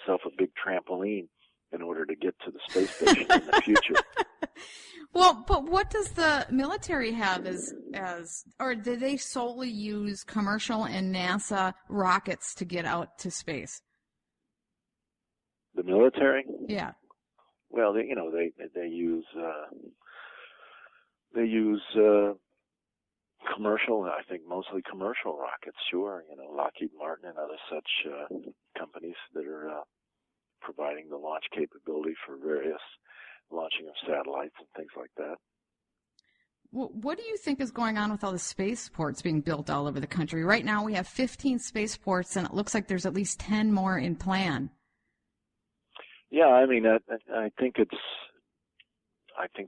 himself a big trampoline in order to get to the space station in the future. Well, but what does the military have or do they solely use commercial and NASA rockets to get out to space? The military? Yeah. Well, they use commercial. I think mostly commercial rockets. Sure, Lockheed Martin and other such companies that are providing the launch capability for various launching of satellites and things like that. What do you think is going on with all the spaceports being built all over the country? Right now we have 15 spaceports, and it looks like there's at least 10 more in plan. Yeah, I mean, I think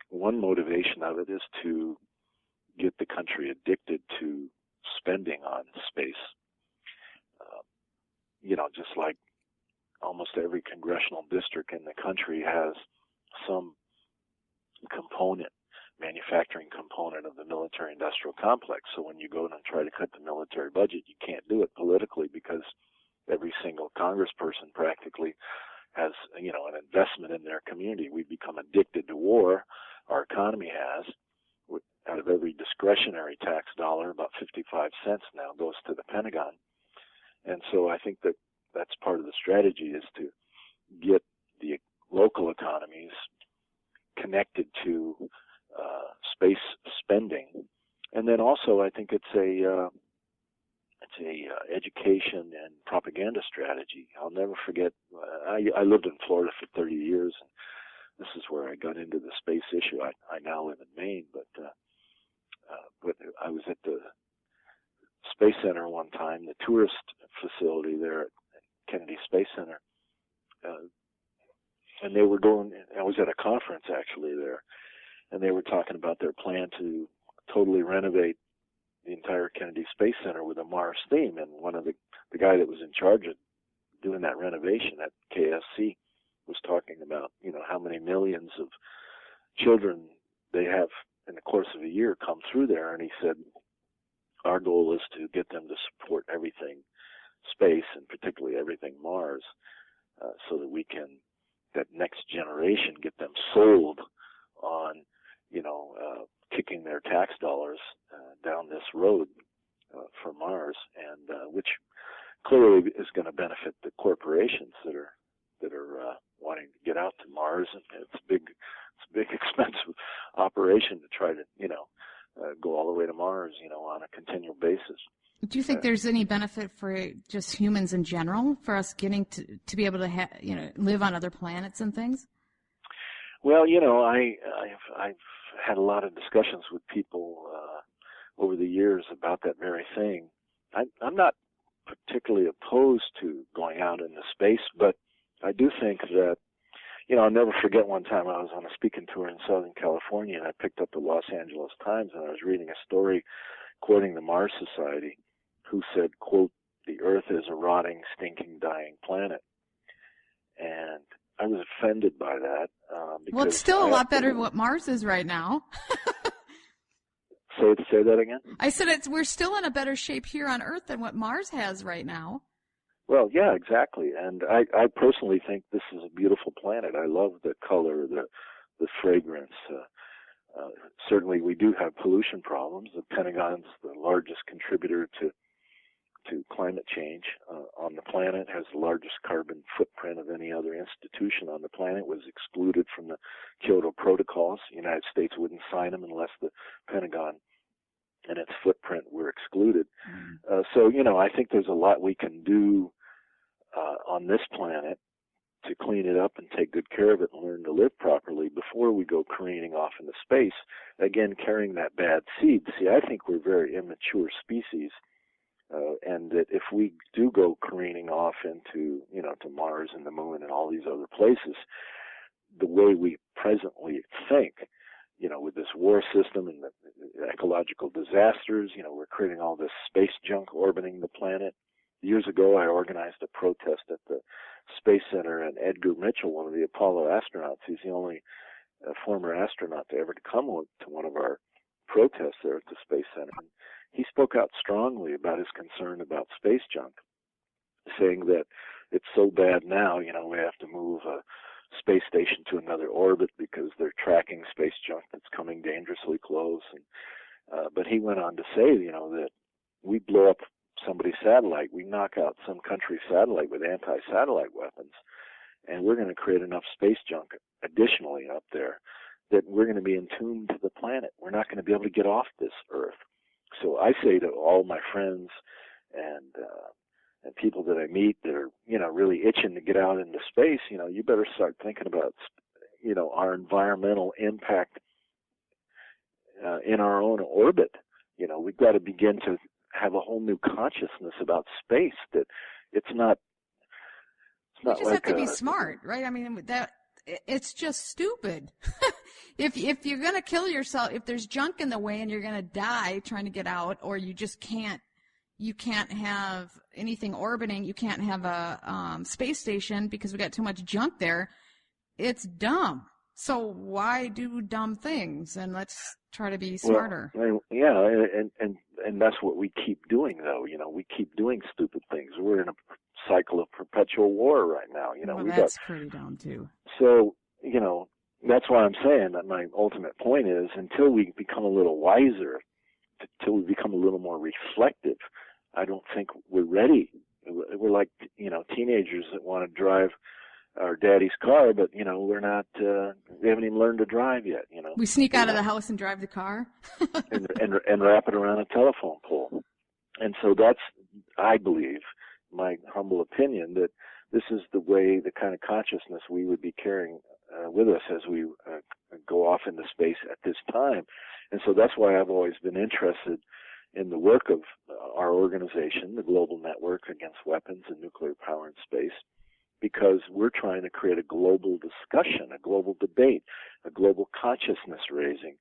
one motivation of it is to get the country addicted to spending on space. Just like almost every congressional district in the country has some manufacturing component of the military-industrial complex. So when you go in and try to cut the military budget, you can't do it politically because every single congressperson practically has, an investment in their community. We've become addicted to war. Our economy has. Out of every discretionary tax dollar, about 55 cents now goes to the Pentagon. And so I think that's part of the strategy, is to get the local economies connected to space spending. And then also I think it's a education and propaganda strategy. I'll never forget, I lived in Florida for 30 years, and this is where I got into the space issue. I now live in Maine, but I was at the Space Center one time, the tourist facility there at Kennedy Space Center, and I was at a conference actually there, and they were talking about their plan to totally renovate the entire Kennedy Space Center with a Mars theme. And one of the guy that was in charge of doing that renovation at KSC was talking about, how many millions of children they have in the course of a year come through there. And he said, our goal is to get them to support everything space, and particularly everything Mars, so that we can, that next generation, get them sold on, kicking their tax dollars down this road for Mars, and which clearly is going to benefit the corporations that are wanting to get out to Mars. And it's a big expensive operation to try to go all the way to Mars, on a continual basis. Do you think there's any benefit for just humans in general, for us getting to be able to live on other planets and things? Well, I've had a lot of discussions with people over the years about that very thing. I'm not particularly opposed to going out into space, but I do think that, I'll never forget one time I was on a speaking tour in Southern California, and I picked up the Los Angeles Times, and I was reading a story quoting the Mars Society, who said, quote, "The Earth is a rotting, stinking, dying planet." And I was offended by that. Well, it's still a lot better than what Mars is right now. Say that again? I said we're still in a better shape here on Earth than what Mars has right now. Well, yeah, exactly. And I personally think this is a beautiful planet. I love the color, the fragrance. Certainly we do have pollution problems. The Pentagon's the largest contributor to climate change on the planet, has the largest carbon footprint of any other institution on the planet, was excluded from the Kyoto Protocols. The United States wouldn't sign them unless the Pentagon and its footprint were excluded. So, I think there's a lot we can do on this planet to clean it up and take good care of it and learn to live properly before we go careening off into space, again, carrying that bad seed. See, I think we're a very immature species, and that if we do go careening off into, to Mars and the moon and all these other places, the way we presently think, with this war system and the ecological disasters, we're creating all this space junk orbiting the planet. Years ago, I organized a protest at the Space Center, and Edgar Mitchell, one of the Apollo astronauts, he's the only former astronaut to ever come to one of our protests there at the Space Center. And he spoke out strongly about his concern about space junk, saying that it's so bad now, we have to move a space station to another orbit because they're tracking space junk that's coming dangerously close. But he went on to say, that we blow up somebody's satellite, we knock out some country's satellite with anti-satellite weapons, and we're going to create enough space junk additionally up there that we're going to be entombed to the planet. We're not going to be able to get off this Earth. So I say to all my friends and people that I meet that are, really itching to get out into space, you better start thinking about, our environmental impact in our own orbit. We've got to begin to have a whole new consciousness about space, that it's not You just like have to be smart, right? I mean, it's just stupid. If you're going to kill yourself, if there's junk in the way and you're going to die trying to get out, or you just can't have anything orbiting, you can't have a space station because we got too much junk there, it's dumb. So why do dumb things? And let's try to be smarter. Well, yeah, and that's what we keep doing, though. We keep doing stupid things. We're in a cycle of perpetual war right now. Well, that's pretty dumb too. So, that's why I'm saying that my ultimate point is, until we become a little wiser, until we become a little more reflective, I don't think we're ready. We're like, teenagers that want to drive our daddy's car, but, we're not, we haven't even learned to drive yet, We sneak out of the house and drive the car? and wrap it around a telephone pole. And so that's, I believe, my humble opinion, that this is the way, the kind of consciousness we would be carrying with us as we go off into space at this time. And so that's why I've always been interested in the work of our organization, the Global Network Against Weapons and Nuclear Power in Space, because we're trying to create a global discussion, a global debate, a global consciousness raising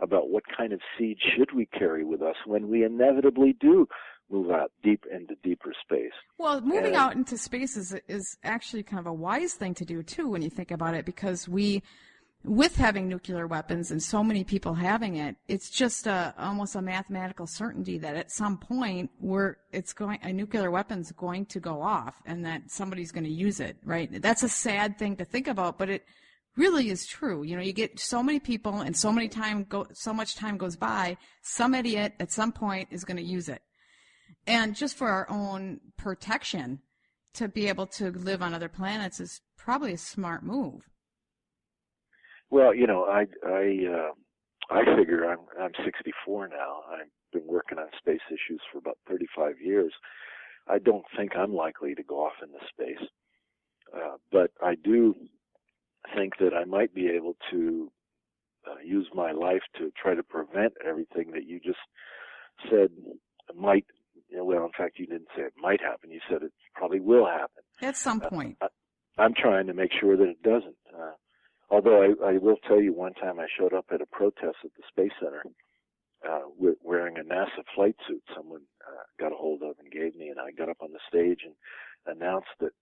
about what kind of seed should we carry with us when we inevitably do move out deep into deeper space. Well, moving out into space is actually kind of a wise thing to do, too, when you think about it, because with having nuclear weapons and so many people having it, it's just almost a mathematical certainty that at some point a nuclear weapon's going to go off and that somebody's going to use it, right? That's a sad thing to think about, but it really is true. You get so many people and so much time goes by, some idiot at some point is going to use it. And just for our own protection, to be able to live on other planets is probably a smart move. Well, I figure I'm 64 now. I've been working on space issues for about 35 years. I don't think I'm likely to go off into space, but I do think that I might be able to use my life to try to prevent everything that you just said might. Well, in fact, you didn't say it might happen. You said it probably will happen. At some point. I'm trying to make sure that it doesn't. Although I will tell you, one time I showed up at a protest at the Space Center wearing a NASA flight suit someone got a hold of and gave me, and I got up on the stage and announced that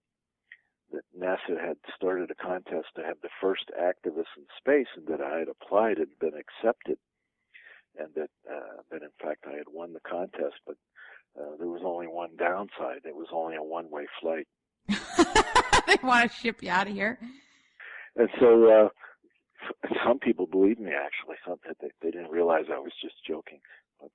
NASA had started a contest to have the first activists in space, and that I had applied and been accepted, and that in fact I had won the contest, but there was only one downside. It was only a one-way flight. They want to ship you out of here. And so some people believe me, actually. They didn't realize I was just joking. But,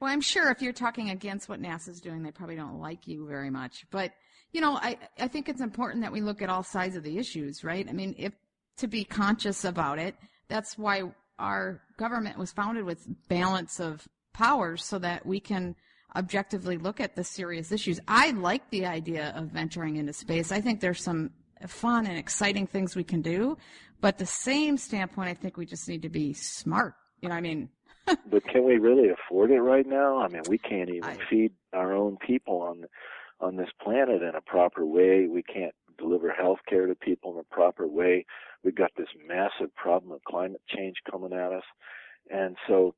well, I'm sure if you're talking against what NASA's doing, they probably don't like you very much. But, I think it's important that we look at all sides of the issues, right? I mean, to be conscious about it, that's why our government was founded with balance of powers, so that we can objectively look at the serious issues. I like the idea of venturing into space. I think there's some fun and exciting things we can do, but the same standpoint, I think we just need to be smart. You know what I mean? But can we really afford it right now? I mean, we can't even feed our own people on this planet in a proper way. We can't deliver health care to people in a proper way. We've got this massive problem of climate change coming at us. And so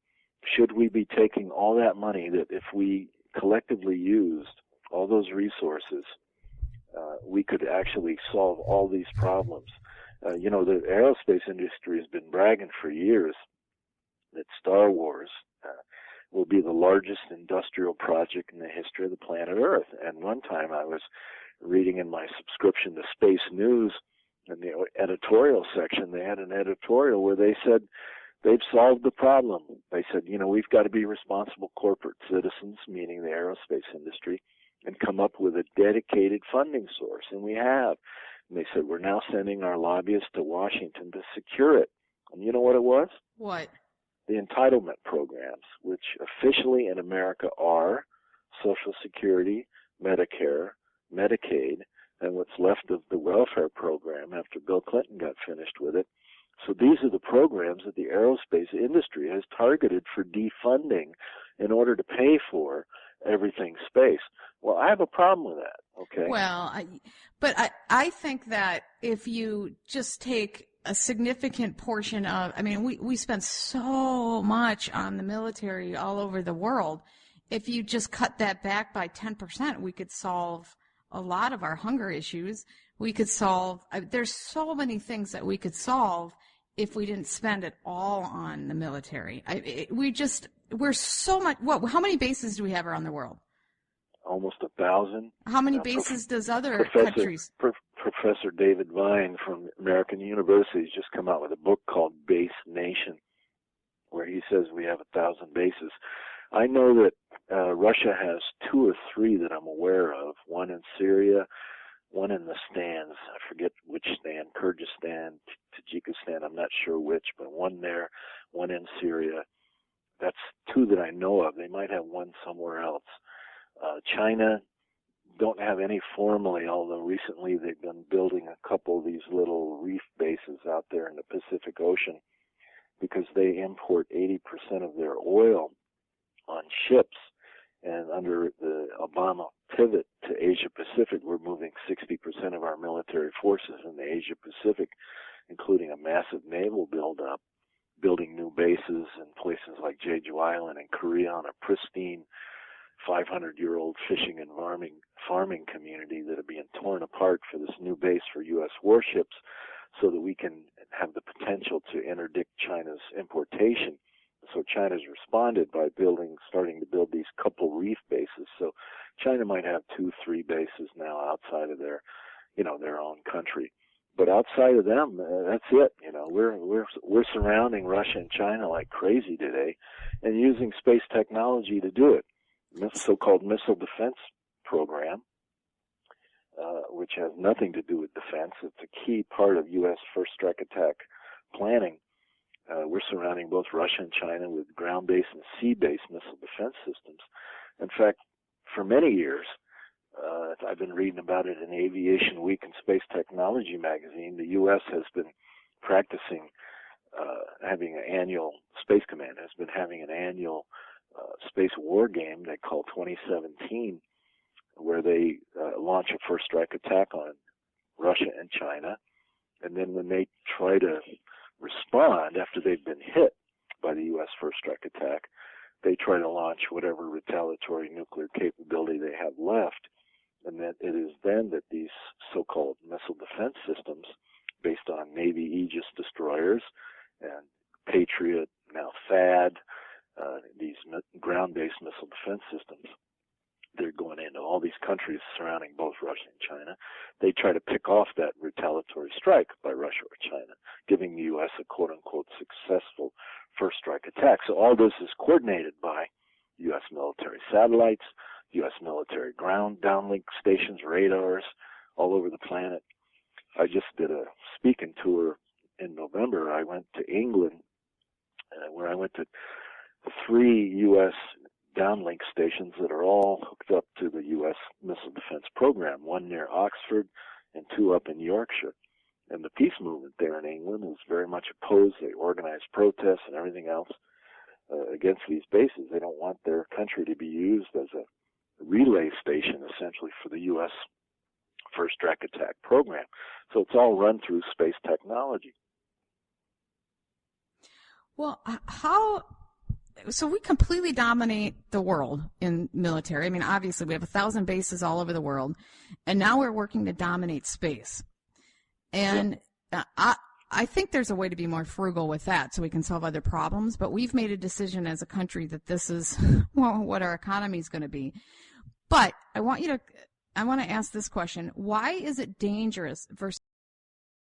should we be taking all that money that if we collectively used all those resources, we could actually solve all these problems? The aerospace industry has been bragging for years that Star Wars will be the largest industrial project in the history of the planet Earth. And one time I was reading in my subscription to Space News, in the editorial section, they had an editorial where they said they've solved the problem. They said, we've got to be responsible corporate citizens, meaning the aerospace industry, and come up with a dedicated funding source. And we have. And they said, we're now sending our lobbyists to Washington to secure it. And you know what it was? What? The entitlement programs, which officially in America are Social Security, Medicare, Medicaid, and what's left of the welfare program after Bill Clinton got finished with it. So these are the programs that the aerospace industry has targeted for defunding in order to pay for everything space. Well, I have a problem with that, okay? Well, I think that if you just take a significant portion of, we spend so much on the military all over the world. If you just cut that back by 10%, we could solve a lot of our hunger issues. We could solve, there's so many things that we could solve if we didn't spend it all on the military. We're so much, how many bases do we have around the world? Almost 1,000. How many bases does other countries? Professor David Vine from American University has just come out with a book called Base Nation, where he says we have 1,000 bases. I know that Russia has 2 or 3 that I'm aware of, one in Syria, one in the stands. I forget which stand, Kyrgyzstan, Tajikistan, I'm not sure which, but one there, one in Syria. That's 2 that I know of. They might have one somewhere else. China don't have any formally, although recently they've been building a couple of these little reef bases out there in the Pacific Ocean because they import 80% of their oil on ships. And under the Obama pivot to Asia Pacific, we're moving 60% of our military forces in the Asia Pacific, including a massive naval buildup, building new bases in places like Jeju Island and Korea on a pristine 500-year-old fishing and farming community that are being torn apart for this new base for U.S. warships so that we can have the potential to interdict China's importation. So China's responded by starting to build these couple reef bases. So China might have 2, 3 bases now outside of their own country. But outside of them, that's it. We're surrounding Russia and China like crazy today and using space technology to do it. The so-called missile defense program, which has nothing to do with defense. It's a key part of U.S. first strike attack planning. We're surrounding both Russia and China with ground-based and sea-based missile defense systems. In fact, for many years, I've been reading about it in Aviation Week and Space Technology magazine. The U.S. has been practicing having an annual, Space Command has been having an annual space war game they call 2017, where they launch a first strike attack on Russia and China. And then when they try to respond after they've been hit by the U.S. first strike attack, they try to launch whatever retaliatory nuclear capability they have left. And that it is then that these so-called missile defense systems, based on Navy Aegis destroyers and Patriot, now THAAD, these ground-based missile defense systems, they're going into all these countries surrounding both Russia and China. They try to pick off that retaliatory strike by Russia or China, giving the U.S. a quote-unquote successful first strike attack. So all this is coordinated by U.S. military satellites, U.S. military ground downlink stations, radars, all over the planet. I just did a speaking tour in November. I went to England, where I went to 3 U.S. downlink stations that are all hooked up to the U.S. missile defense program, one near Oxford and 2 up in Yorkshire. And the peace movement there in England is very much opposed. They organize protests and everything else against these bases. They don't want their country to be used as a relay station, essentially, for the U.S. first strike attack program. So it's all run through space technology. Well, so we completely dominate the world in military. I mean, obviously we have 1,000 bases all over the world, and now we're working to dominate space. And I think there's a way to be more frugal with that so we can solve other problems, but we've made a decision as a country that this is what our economy is going to be. But I want you to I want to ask this question. Why is it dangerous versus